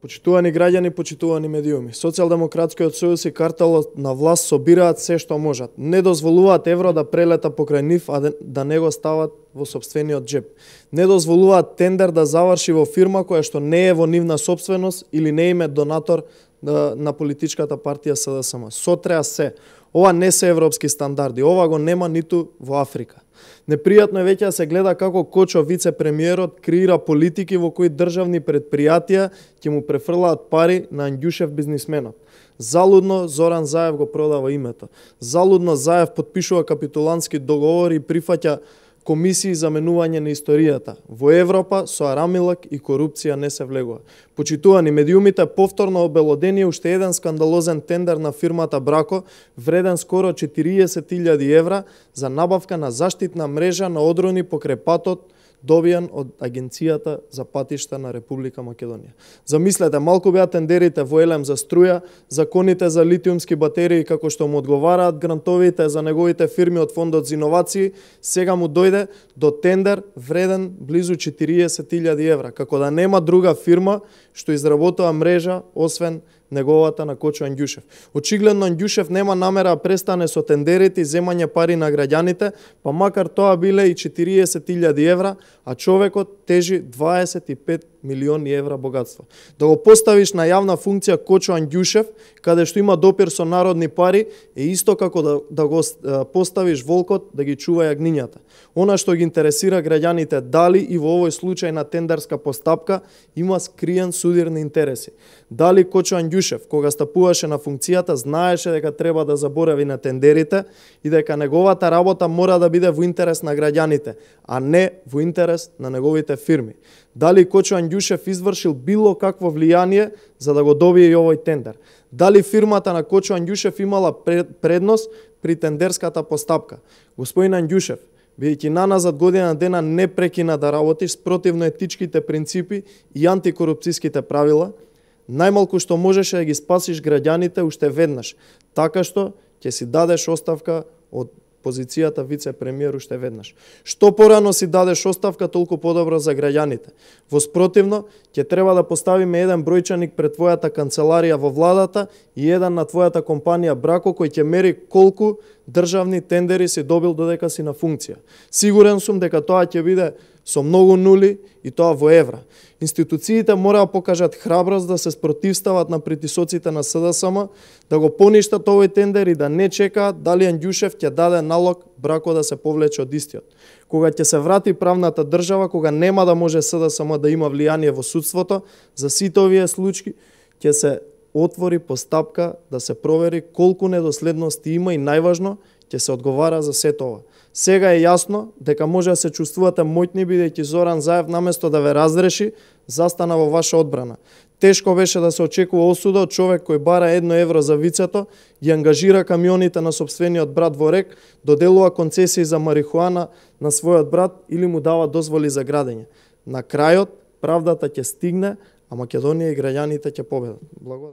Почитувани граѓани, почитувани медиуми. Социјалдемократскиот сојуз и картелот на власт собираат се што можат. Не дозволуваат евро да прелета покрај нив, а да не го стават во сопствениот джеб. Не дозволуваат тендер да заврши во фирма која што не е во нивна сопственост или не им е донатор на политичката партија СДСМ. Сотреа се. Ова не се европски стандарди. Ова го нема ниту во Африка. Непријатно е веќе да се гледа како Кочо, вице-премиерот, креира политики во кои државни предпријатија ќе му префрлаат пари на Анѓушев бизнисменот. Залудно Зоран Заев го продава името. Залудно Заев подпишува капитулантски договори и прифаќа комисии за менување на историјата. Во Европа со арамилак и корупција не се влегува. Почитувани медиумите, повторно обелодени уште еден скандалозен тендер на фирмата Брако, вреден скоро 40.000 евра за набавка на заштитна мрежа на одрони покрај патот, добиен од Агенцијата за патишта на Република Македонија. Замислете, малку беа тендерите во Елем за струја, законите за литиумски батерии како што му одговараат грантовите за неговите фирми од Фондот за иновации, сега му дојде до тендер вреден близу 40.000 евра, како да нема друга фирма што изработува мрежа освен неговата на Кочо Анѓушев. Очигледно Анѓушев нема намера да престане со тендерите и земање пари на граѓаните, па макар тоа биле и 40.000 евра, а човекот тежи 25 милиони евра богатство. Да го поставиш на јавна функција Кочо Анѓушев, каде што има допир со народни пари, е исто како да го поставиш волкот да ги чува јагнињата. Она што ги интересира граѓаните дали и во овој случај на тендерска постапка има скриен судирни интереси. Дали Кочо Анѓушев, кога стапуваше на функцијата, знаеше дека треба да заборави на тендерите и дека неговата работа мора да биде во интерес на граѓаните, а не во интерес на неговите фирми. Дали Кочо Анѓушев извршил било какво влијание за да го добие и овој тендер? Дали фирмата на Кочо Анѓушев имала предност при тендерската постапка? Господин Анѓушев, бидејќи наназад година дена не прекина да работиш спротивно етичките принципи и антикорупцијските правила, најмалку што можеше да ги спасиш граѓаните уште веднаш, така што ќе си дадеш оставка од позицијата вице-премиер уште веднаш. Што порано си дадеш оставка, толку подобро за граѓаните. Во спротивно, ќе треба да поставиме еден бројчаник пред твојата канцеларија во владата и еден на твојата компанија Брако, кој ќе мери колку државни тендери си добил додека си на функција. Сигурен сум дека тоа ќе биде со многу нули и тоа во евра. Институциите мора да покажат храброст да се спротивстават на притисоците на СДСМ, да го поништат овој тендер и да не чекаат дали Анѓушев ќе даде налог Брако да се повлече од истиот. Кога ќе се врати правната држава, кога нема да може СДСМ да има влијание во судството, за сите овие случаи ќе се отвори постапка да се провери колку недоследности има и најважно, ќе се одговара за сето ова. Сега е јасно дека може да се чувствувате моќни бидејќи Зоран Заев наместо да ве разреши, застана во ваша одбрана. Тешко беше да се очекува осуда од човек кој бара 1 евро за вицето, ги ангажира камионите на сопствениот брат во РЕК, доделува концесии за марихуана на својот брат или му дава дозволи за градење. На крајот правдата ќе стигне, а Македонија и граѓаните ќе победат. Благодарам.